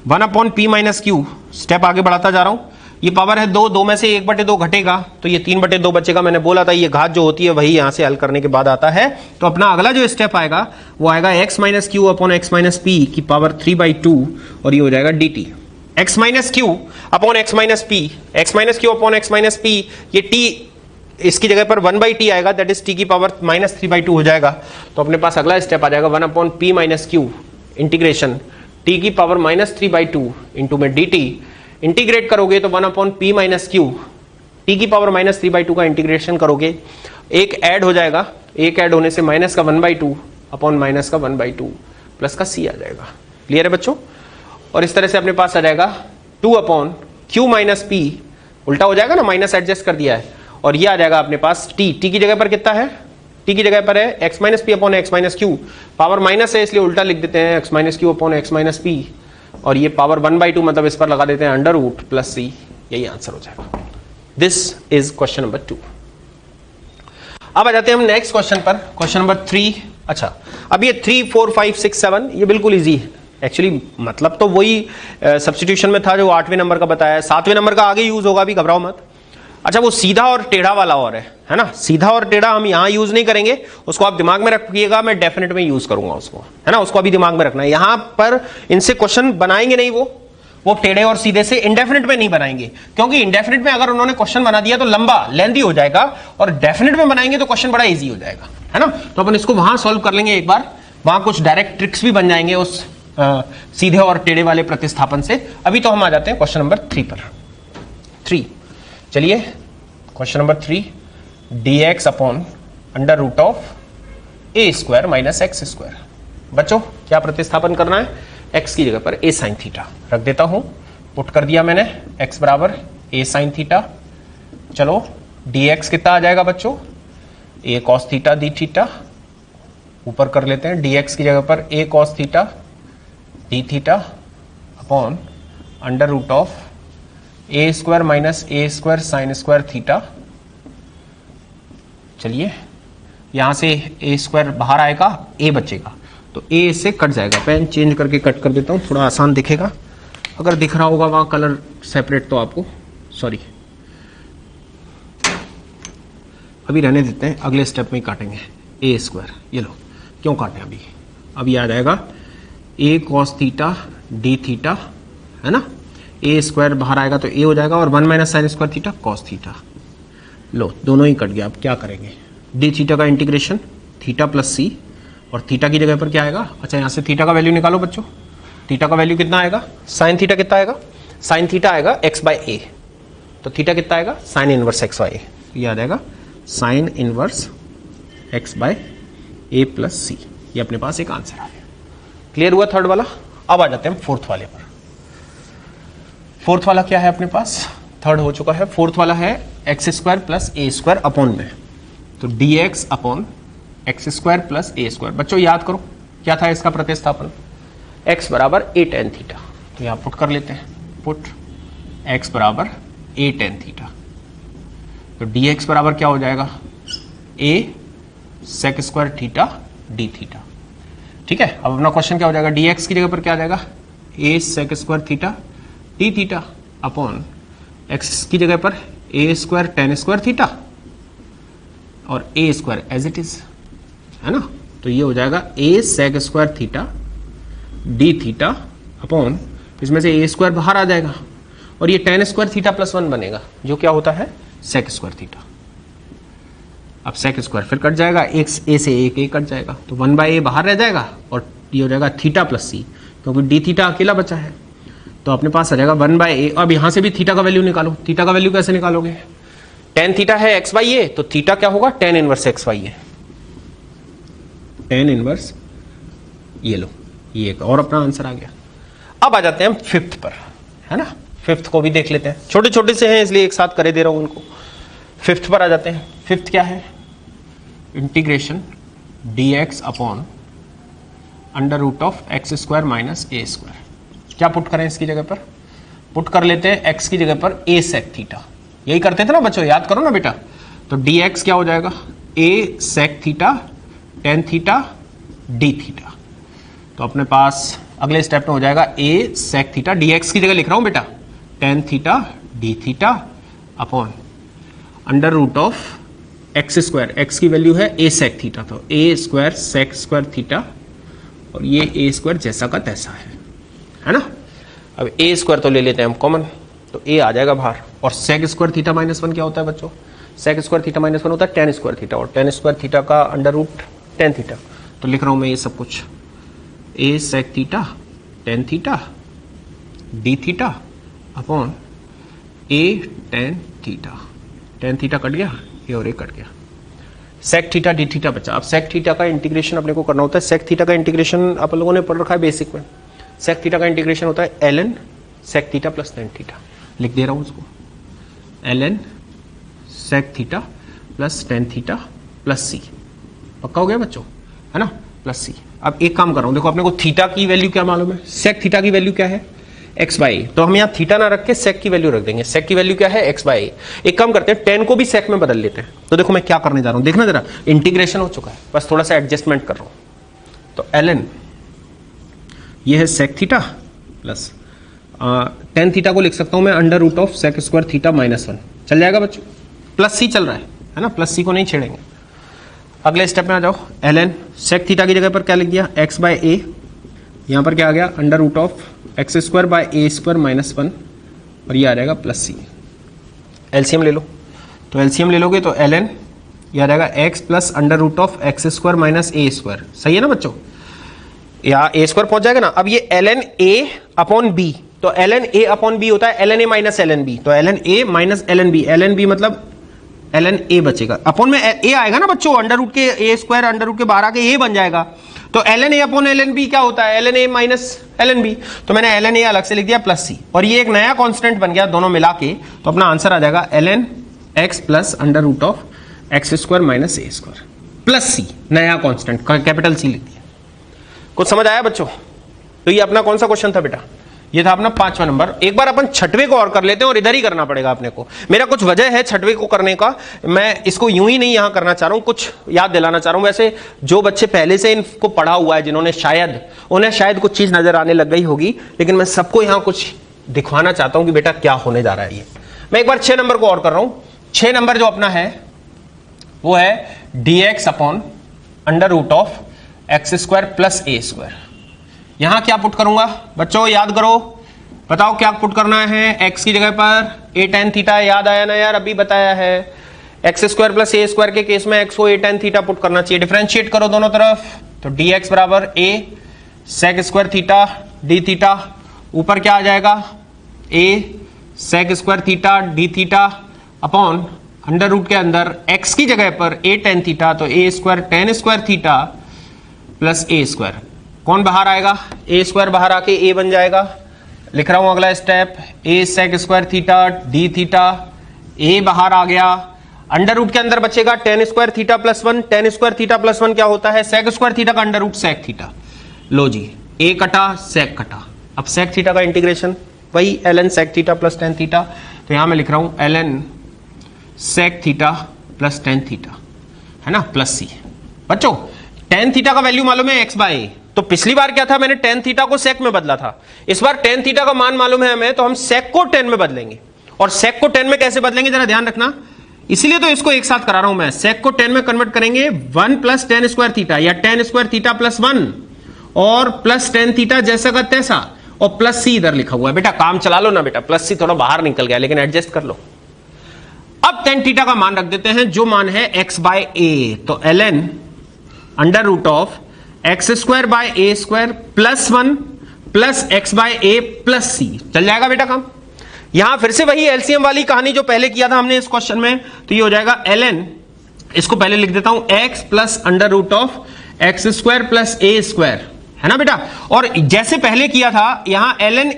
1 upon P minus Q, step आगे बढ़ाता जा रहा हूं। ये पावर है 2 में से 1/2 घटेगा तो ये 3/2 बचेगा। मैंने बोला था ये घात जो होती है वही यहां से हल करने के बाद आता है। तो अपना अगला जो स्टेप आएगा वो आएगा x minus Q upon x minus P की पावर 3/2 और ये हो जाएगा dt। x minus Q upon x minus P, x minus Q upon x minus P, ये t इसकी जगह पर 1/t आएगा, दैट इज t की पावर माइनस 3/2 हो जाएगा। तो अपने पास अगला स्टेप आ जाएगा 1 upon P minus Q integration t की पावर माइनस 3/2 इंटू में dt। इंटीग्रेट करोगे तो 1 upon P minus Q T की पावर माइनस 3/2 का इंटीग्रेशन करोगे, एक ऐड हो जाएगा, एक ऐड होने से माइनस का 1/2 अपॉन माइनस का 1/2 प्लस का सी आ जाएगा। क्लियर है बच्चों। और इस तरह से अपने पास आ जाएगा 2 अपॉन क्यू माइनस पी, उल्टा हो जाएगा ना, माइनस एडजस्ट कर दिया है, और ये आ जाएगा अपने पास टी की जगह पर कितना है, टी की जगह पर है x minus P upon x minus Q, power minus है इसलिए उल्टा लिख देते हैं x minus Q upon x minus P, और ये पावर 1/2 मतलब इस पर लगा देते हैं अंडर रूट प्लस सी, यही आंसर हो जाएगा। This is question number 2। अब आ जाते हैं हम नेक्स्ट क्वेश्चन पर, क्वेश्चन नंबर 3। अच्छा, अब ये 3, 4, 5, 6, 7 ये बिल्कुल इजी है एक्चुअली, मतलब तो वही सब्स्टिट्यूशन में था जो 8वें नंबर का बताया, 7वें नंबर का आगे यूज होगा, अभी घबराओ मत। अच्छा, वो सीधा और टेढ़ा वाला और है ना, सीधा और टेढ़ा हम यहां यूज नहीं करेंगे, उसको आप दिमाग में रखिएगा, मैं डेफिनेट में यूज करूंगा उसको, है ना, उसको अभी दिमाग में रखना है। यहां पर इनसे क्वेश्चन बनाएंगे नहीं, वो टेढ़े और सीधे से इंडेफिनिट में नहीं बनाएंगे, क्योंकि इंडेफिनिट में अगर उन्होंने क्वेश्चन बना दिया तो लंबा लेंथी हो जाएगा, और डेफिनेट में बनाएंगे तो क्वेश्चन बड़ा इजी हो जाएगा, है ना। तो अपन इसको वहां सॉल्व कर लेंगे एक बार, वहां कुछ डायरेक्ट ट्रिक्स भी बन जाएंगे उस सीधे और टेढ़े वाले प्रतिस्थापन से। अभी तो हम आ जाते हैं क्वेश्चन नंबर 3 पर। 3 चलिए, question number 3, dx upon under root of a square minus x square. बच्चों क्या प्रतिस्थापन करना है, x की जगह पर a साइन थीटा रख देता हूं, पुट कर दिया मैंने, x बराबर a साइन थीटा। चलो dx कितना आ जाएगा बच्चों, a cos theta the theta, ऊपर कर लेते हैं dx की जगह पर a cos थीटा D theta upon under root of a square minus a square sine square theta. चलिए यहां से ए स्क्वायर बाहर आएगा, ए बचेगा, तो ए इससे कट जाएगा, पेन चेंज करके कट कर देता हूं, थोड़ा आसान दिखेगा, अगर दिख रहा होगा वहां कलर सेपरेट तो आपको सॉरी, अभी रहने देते हैं, अगले स्टेप में ही काटेंगे। ए स्क्वायर, ये लो, क्यों काटें अभी, अब ये आ जाएगा ए कॉस थीटा डी थीटा, है ना, ए स्क्वायर बाहर आएगा तो ए हो जाएगा, और 1 minus sine square theta cos theta. लो दोनों ही कट गया। अब क्या करेंगे, डी थीटा का इंटीग्रेशन थीटा प्लस सी, और थीटा की जगह पर क्या आएगा, अच्छा यहाँ से थीटा का वैल्यू निकालो बच्चों। थीटा का वैल्यू कितना आएगा, साइन थीटा कितना आएगा, साइन थीटा आएगा एक्स बाय ए, तो थीटा कितना आएगा, साइन इनवर्स एक्स बाय ए, ये आ जाएगा sign inverse x by a plus सी। ये अपने पास एक आंसर आ गया। क्लियर हुआ थर्ड वाला। अब आ जाते हैं फोर्थ वाले पर। फोर्थ वाला क्या है अपने पास, थर्ड हो चुका है, फोर्थ वाला है x square plus a square upon में, तो d x upon x square plus a square. बच्चों याद करो क्या था इसका प्रतिस्थापन, x बराबर ए टेन थीटा, तो यहां पुट कर लेते हैं, पुट x बराबर ए टेन थीटा, तो डी एक्स बराबर क्या हो जाएगा, a sec square theta D theta. ठीक है, अब अपना क्वेश्चन क्या हो जाएगा, डी एक्स की जगह पर क्या आ जाएगा, a sec square theta D theta upon x की जगह पर a square tan square theta और a square as it is, है ना, तो ये हो जाएगा a sec square theta D theta upon, इसमें से ए स्क्वायर बाहर आ जाएगा और ये टेन स्क्वायर थीटा प्लस 1 बनेगा जो क्या होता है सेक स्क्वायर थीटा। अब सेक स्क्वायर फिर कट जाएगा, एक ए से एक ए कट जाएगा, तो 1 बाय ए बाहर रह जाएगा और ये हो जाएगा थीटा प्लस सी, क्योंकि डी थीटा अकेला बचा है, तो अपने पास आ जाएगा 1 बाय ए। अब यहां से भी थीटा का वैल्यू निकालो, थीटा का वैल्यू कैसे निकालोगे, टेन थीटा है एक्स बाई ए, तो थीटा क्या होगा, ten inverse x by A, tan inverse, ये लो, ये एक और अपना आंसर आ गया। अब आ जाते हैं हम फिफ्थ पर, है ना, फिफ्थ को भी देख लेते हैं, छोटे छोटे से हैं इसलिए एक साथ करे दे रहा हूं उनको। फिफ्थ पर आ जाते हैं। फिफ्थ क्या है, integration D x upon under root of x square minus a square. क्या पुट करें इसकी जगह पर, पुट कर लेते हैं एक्स की जगह पर ए सेक थीटा, यही करते थे ना बच्चों, याद करो ना बेटा, तो डी एक्स क्या हो जाएगा, a sec theta tan theta D theta, तो अपने पास अगले स्टेप में हो जाएगा a sec theta, d x की जगह लिख रहा हूं बेटा, tan theta D theta upon under root of x square, x की वैल्यू है ए सेक थीटा, तो a square sec square theta, और ये ए स्क्वायर जैसा का तैसा है ना। अब ए स्क्वायर तो ले लेते हैं हम कॉमन, तो ए आ जाएगा बाहर, और सेक स्क्वायर थीटा माइनस 1 क्या होता है बच्चों, सेक स्क्वायर थीटा माइनस 1 होता है टेन स्क्वायर थीटा, और टेन स्क्वायर थीटा का अंडर रूट टेन थीटा, तो लिख रहा हूं मैं ये सब कुछ, a sec theta tan theta D theta upon a tan theta, tan theta cut गया, ये और एक कट गया, सेक थीटा डी थीटा बचा। अब सेक थीटा का इंटीग्रेशन अपने को करना होता है, सेक थीटा का इंटीग्रेशन आप लोगों ने पढ़ रखा है बेसिक में, सेक थीटा का इंटीग्रेशन होता है L n sec theta plus tan theta, लिख दे रहा हूं उसको, l n sec theta plus tan theta plus c, पक्का हो गया बच्चों, है ना, प्लस सी। अब एक काम कर रहा हूं, देखो अपने को थीटा की वैल्यू क्या मालूम है, सेक थीटा की वैल्यू क्या है एक्स बाई, तो हम यहाँ थीटा ना रख के सेक की वैल्यू रख देंगे, सेक की वैल्यू क्या है एक्स बाई। एक काम करते हैं, टेन को भी सेक में बदल लेते हैं, तो देखो मैं क्या करने जा रहा हूं, देखना जरा, इंटीग्रेशन हो चुका है, बस थोड़ा सा एडजस्टमेंट कर रहा हूं, तो एल एन ये है sec theta plus tan theta को लिख सकता हूं मैं under root of sec square theta minus 1, चल जाएगा बच्चों, प्लस सी चल रहा है ना, प्लस सी को नहीं छेड़ेंगे। अगले स्टेप में आ जाओ, एल एन सेक थीटा की जगह पर क्या लिख दिया, एक्स बाय ए, यहां पर क्या आ गया under root of x square by a square minus 1, और ये आ जाएगा प्लस सी। एलसीएम ले लो, तो एलसीएम ले लोगे तो एल एन ये आ जाएगा x plus under root of x square minus a square, सही है ना बच्चों, यहाँ ए स्क्वायर पहुंच जाएगा ना। अब ये l N A upon B, तो L N A upon b होता है L N A minus L N B, तो L N A minus L N b मतलब एल एन ए बचेगा, अपॉन में ए आएगा ना बच्चों, अंडर रूट के ए स्क्वायर अंडर रूट के बाहर आके ए बन जाएगा, तो L N A upon L N B क्या होता है, L N A minus L N B, तो मैंने एल एन ए अलग से लिख दिया प्लस सी, और ये एक नया कांस्टेंट बन गया दोनों मिला के, तो अपना आंसर आ जाएगा l n x plus under root of x square minus a square plus c, नया कांस्टेंट कैपिटल सी लिख दिया। कुछ समझ आया बच्चों, तो ये अपना कौन सा क्वेश्चन था बेटा, ये था अपना 5वां नंबर। एक बार अपन छठवें को और कर लेते हैं, और इधर ही करना पड़ेगा अपने को, मेरा कुछ वजह है छठवें को करने का, मैं इसको यूं ही नहीं यहां करना चाह रहा हूं, कुछ याद दिलाना चाह रहा हूं। वैसे जो बच्चे पहले से इनको पढ़ा हुआ है, जिन्होंने उन्हें शायद कुछ चीज नजर आने लग गई होगी, लेकिन मैं सबको यहां कुछ दिखवाना चाहता हूं कि बेटा क्या होने जा रहा है ये। मैं एक बार 6 नंबर को और कर रहा हूं। 6 नंबर जो अपना है वो है D x upon under root of x square plus a square. यहां क्या पुट करूंगा बच्चों, याद करो, बताओ क्या पुट करना है। एक्स की जगह पर ए टेन थीटा, याद आया ना यार, अभी बताया है। X square plus a square के केस में एक्स को ए टेन थीटा पुट करना चाहिए। डिफरेंशिएट करो दोनों तरफ, तो डी एक्स बराबर a sec square theta D theta, ऊपर क्या आ जाएगा a sec square theta D theta upon under root के अंदर एक्स की जगह पर ए टेन थीटा, तो a square tan square theta plus a square. कौन बाहर आएगा, ए स्क्वायर बाहर आके ए बन जाएगा। लिख रहा हूं अगला step, a sec square theta D theta, a बाहर आ गया, अंडर रूट के अंदर बचेगा tan square theta plus one. Tan square theta plus one क्या होता है, सेक स्क्वायर थीटा का अंडर रूट सेक थीटा। लो जी, ए कटा सेक कटा, अब सेक थीटा का इंटीग्रेशन वही ln sec theta plus tan theta, तो यहां मैं लिख रहा हूं ln sec theta plus tan theta, है ना, प्लस सी। बच्चों टेन थीटा का वैल्यू मालूम है एक्स बाय ए, तो पिछली बार क्या था, मैंने टेन थीटा को सेक में बदला था। इस बार टेन थीटा का मान मालूम है हमें, तो हम सेक को टेन में बदलेंगे। और सेक को टेन में कैसे बदलेंगे जरा ध्यान रखना, इसीलिए तो इसको एक साथ करा रहा हूं मैं। सेक को टेन में कन्वर्ट करेंगे, one plus tan square theta या tan square theta plus one और प्लस टेन थीटा जैसा का तैसा, और प्लस सी इधर लिखा हुआ है। बेटा काम चला लो ना बेटा, प्लस सी थोड़ा बाहर निकल गया लेकिन एडजस्ट कर लो। अब टेन थीटा का मान रख देते हैं, जो मान है एक्स बाय ए, तो ln under root of x square by a square plus one plus x by a plus c. चल जाएगा बेटा काम। यहां फिर से वही एलसीएम वाली कहानी जो पहले किया था हमने इस क्वेश्चन में, तो ये हो जाएगा ln, इसको पहले लिख देता हूं, x plus under root of x square plus a square, है ना बेटा। और जैसे पहले किया था यहां ln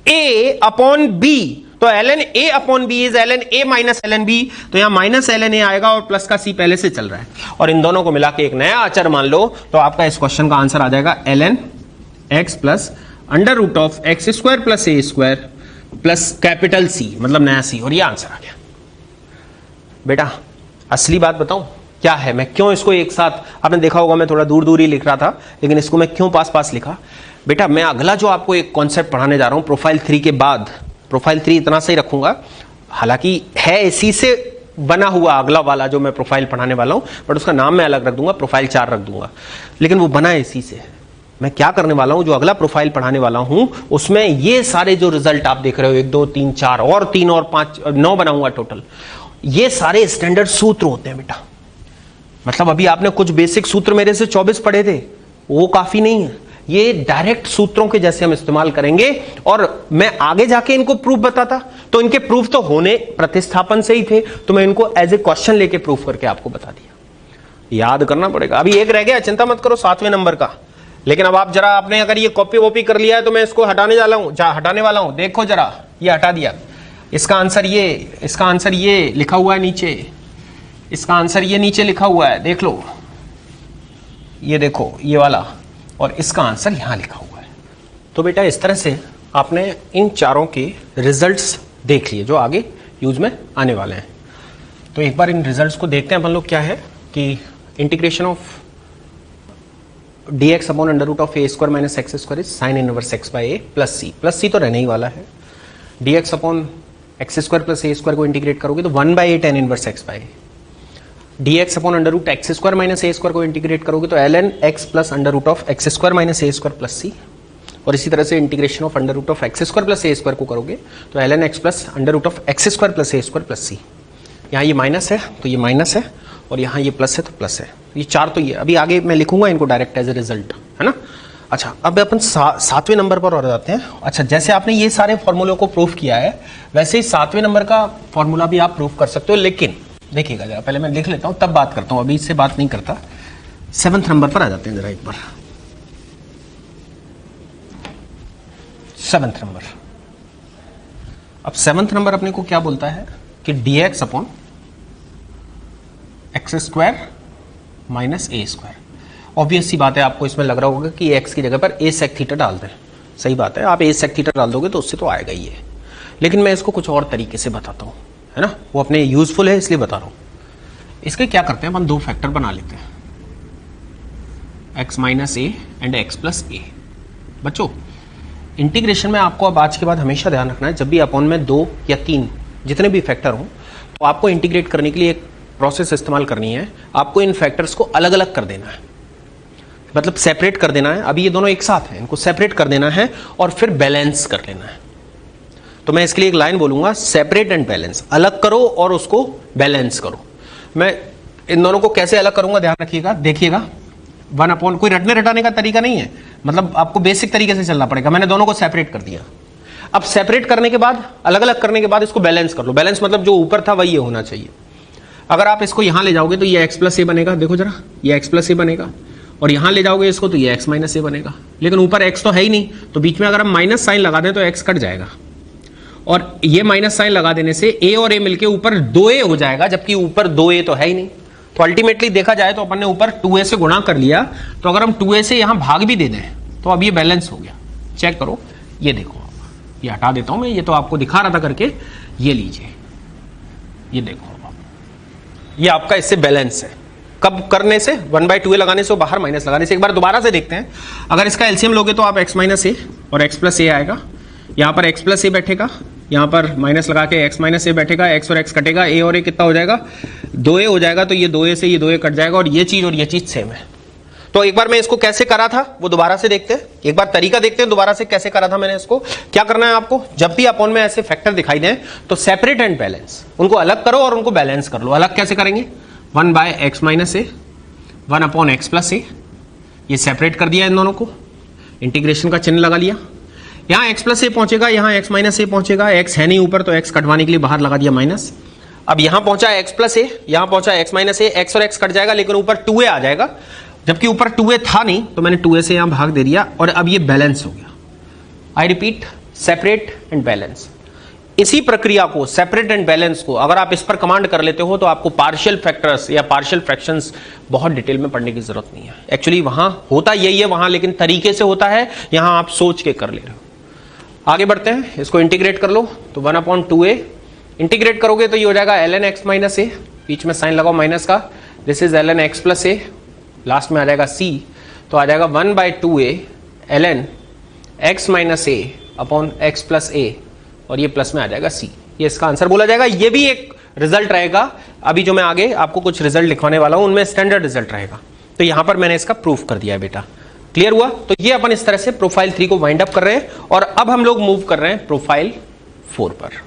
a अपॉन बी, तो ln a upon B is ln a minus ln b, तो यहां माइनस ln a आएगा और प्लस का c पहले से चल रहा है, और इन दोनों को मिला के एक नया अचर मान लो, तो आपका इस क्वेश्चन का आंसर आ जाएगा ln x plus under root of x square plus a square plus capital C, मतलब नया C, और ये आंसर आ गया। बेटा असली बात बताऊं क्या है, मैं क्यों इसको एक साथ, आपने देखा होगा मैं थोड़ा दूर दूर ही लिख रहा था, लेकिन इसको मैं क्यों पास पास लिखा। बेटा मैं अगला जो आपको एक कॉन्सेप्ट पढ़ाने जा रहा हूं प्रोफाइल 3 के बाद, प्रोफाइल 3 इतना सही रखूंगा, हालांकि है इसी से बना हुआ अगला वाला जो मैं प्रोफाइल पढ़ाने वाला हूं, बट उसका नाम मैं अलग रख दूंगा, प्रोफाइल 4 रख दूंगा, लेकिन वो बना है इसी से। मैं क्या करने वाला हूं, जो अगला प्रोफाइल पढ़ाने वाला हूं उसमें ये सारे जो रिजल्ट आप देख रहे हो, 1 2 3 4 और 3 और 5 9 बनाऊंगा टोटल, ये सारे स्टैंडर्ड सूत्र होते हैं बेटा। मतलब अभी आपने कुछ बेसिक सूत्र मेरे से 24 पढ़े थे, वो काफी नहीं है, ये डायरेक्ट सूत्रों के जैसे हम इस्तेमाल करेंगे, और मैं आगे जाके इनको प्रूफ बताता, तो इनके प्रूफ तो होने प्रतिस्थापन से ही थे, तो मैं इनको एज ए क्वेश्चन लेके प्रूफ करके आपको बता दिया। याद करना पड़ेगा, अभी एक रह गया, चिंता मत करो 7वें नंबर का, लेकिन अब आप जरा आपने अगर ये कॉपी वॉपी कर लिया है तो मैं इसको हटाने वाला हूं, देखो जरा ये हटा दिया। इसका आंसर ये लिखा हुआ है नीचे, इसका आंसर ये नीचे लिखा हुआ है, देख लो, ये देखो ये वाला, और इसका आंसर यहां लिखा हुआ है। तो बेटा इस तरह से आपने इन चारों के रिजल्ट्स देख लिए जो आगे यूज में आने वाले हैं। तो एक बार इन रिजल्ट्स को देखते हैं अपन लोग। क्या है कि integration of dx upon under root of a square minus x square is sine inverse x by a plus सी तो रहने ही वाला है। dx upon x square plus a square को इंटीग्रेट करोगे तो 1 by a tan inverse x by a. dx upon under root x square minus a square को integrate करोगे तो ln x plus under root of x square minus a square plus c. और इसी तरह से integration of under root of x square plus a square को करोगे तो ln x plus under root of x square plus a square plus c. यहाँ ये minus है तो ये माइनस है, और यहाँ ये प्लस है तो प्लस है। ये चार तो ये अभी आगे मैं लिखूंगा इनको डायरेक्ट एज ए रिजल्ट, है ना। अच्छा अब अपन 7वें नंबर पर और जाते हैं। अच्छा जैसे आपने ये सारे फॉर्मूलों को प्रूफ किया है वैसे ही 7वें नंबर का फॉर्मूला भी आप प्रूफ कर सकते हो, लेकिन देखिएगा जरा, पहले मैं लिख लेता हूं तब बात करता हूं, अभी इससे बात नहीं करता। 7th नंबर पर आ जाते हैं जरा एक बार। 7th नंबर, अब 7th नंबर अपने को क्या बोलता है कि dx upon x square minus a square. Obvious सी बात है, आपको इसमें लग रहा होगा कि एक्स की जगह पर ए सेक थीटा डाल दें। सही बात है, आप ए सेक थीटा डाल दोगे तो उससे तो आएगा ही है, लेकिन मैं इसको कुछ और तरीके से बताता हूं, है ना, वो अपने यूजफुल है इसलिए बता रहा हूं। इसके क्या करते हैं अपन, दो फैक्टर बना लेते हैं, x minus a and x plus a. बच्चों इंटीग्रेशन में आपको अब आज के बाद हमेशा ध्यान रखना है, जब भी अपॉन में 2 या 3 जितने भी फैक्टर हों तो आपको इंटीग्रेट करने के लिए एक प्रोसेस इस्तेमाल करनी है। आपको इन फैक्टर्स को अलग अलग कर देना है। मतलब सेपरेट कर देना है। अभी ये दोनों एक साथ हैं, इनको सेपरेट कर देना है और फिर बैलेंस कर लेना है। तो मैं इसके लिए एक लाइन बोलूंगा, सेपरेट एंड बैलेंस, अलग करो और उसको बैलेंस करो। मैं इन दोनों को कैसे अलग करूंगा ध्यान रखिएगा, देखिएगा। 1/, कोई रटने रटाने का तरीका नहीं है, मतलब आपको बेसिक तरीके से चलना पड़ेगा। मैंने दोनों को सेपरेट कर दिया। अब सेपरेट करने के बाद, अलग अलग करने के बाद इसको बैलेंस कर लो। बैलेंस मतलब जो ऊपर था वही ये होना चाहिए। अगर आप इसको यहां ले जाओगे तो ये x प्लस ए बनेगा, देखो जरा, ये x प्लस ए बनेगा। और यहां ले जाओगे इसको तो ये x माइनस ए बनेगा। लेकिन ऊपर x तो है ही नहीं, तो बीच में अगर हम माइनस साइन लगा दें तो x कट जाएगा। और ये माइनस साइन लगा देने से a और a मिलके ऊपर 2a हो जाएगा, जबकि ऊपर 2a तो है ही नहीं। तो अल्टीमेटली देखा जाए तो अपन ने ऊपर 2a से गुणा कर लिया, तो अगर हम 2a से यहां भाग भी दे दें तो अब ये बैलेंस हो गया। चेक करो, ये देखो, ये हटा देता हूं मैं, ये तो आपको दिखा रहा था करके। ये लीजिए, ये देखो, ये आपका इससे बैलेंस है। कब करने से? 1/2a लगाने से और बाहर माइनस लगाने से। एक बार दोबारा से देखते हैं। अगर इसका एलसीएम लोगे तो आप x माइनस ए और x प्लस ए आएगा। यहाँ पर x प्लस ए बैठेगा, यहाँ पर माइनस लगा के x माइनस ए बैठेगा, x और x कटेगा, a और a कितना हो जाएगा? 2a हो जाएगा। तो ये 2a से ये 2a कट जाएगा और ये चीज सेम है। तो एक बार मैं इसको कैसे करा था वो दोबारा से देखते हैं। एक बार तरीका देखते हैं दोबारा से कैसे करा था मैंने इसको। क्या करना है आपको, जब भी अपॉन में ऐसे फैक्टर दिखाई दें तो सेपरेट एंड बैलेंस, उनको अलग करो और उनको बैलेंस कर लो। अलग कैसे करेंगे? 1/x माइनस ए, 1/x प्लस ए, ये सेपरेट कर दिया इन दोनों को, इंटीग्रेशन का चिन्ह लगा लिया। यहाँ x प्लस ए पहुंचेगा, यहाँ x माइनस ए पहुंचेगा। x है नहीं ऊपर तो x कटवाने के लिए बाहर लगा दिया माइनस। अब यहाँ पहुंचा x प्लस ए, यहाँ पहुंचा x माइनस ए, x और x कट जाएगा, लेकिन ऊपर 2a आ जाएगा, जबकि ऊपर 2a था नहीं, तो मैंने 2a से यहाँ भाग दे दिया और अब ये बैलेंस हो गया। I repeat, separate and balance. इसी प्रक्रिया को, सेपरेट एंड बैलेंस को, अगर आप इस पर कमांड कर लेते हो तो आपको पार्शियल फैक्टर्स या पार्शियल फ्रैक्शंस बहुत डिटेल में पढ़ने की जरूरत नहीं है। एक्चुअली वहां होता यही है वहां, लेकिन तरीके से होता है, यहां आप सोच के कर ले रहे हो। आगे बढ़ते हैं, इसको इंटीग्रेट कर लो। तो 1/2a इंटीग्रेट करोगे तो ये हो जाएगा ln x माइनस ए, बीच में साइन लगाओ माइनस का, this is ln x plus A, last में आ जाएगा c, तो आ जाएगा 1/2a ln x माइनस ए अपॉन x प्लस ए, और ये प्लस में आ जाएगा c। ये इसका आंसर बोला जाएगा। ये भी एक रिजल्ट रहेगा। अभी जो मैं आगे आपको कुछ रिजल्ट लिखवाने वाला हूं उनमें स्टैंडर्ड रिजल्ट रहेगा। तो यहां पर मैंने इसका प्रूफ कर दिया है बेटा। क्लियर हुआ? तो ये अपन इस तरह से प्रोफाइल 3 को वाइंड अप कर रहे हैं और अब हम लोग मूव कर रहे हैं प्रोफाइल 4 पर।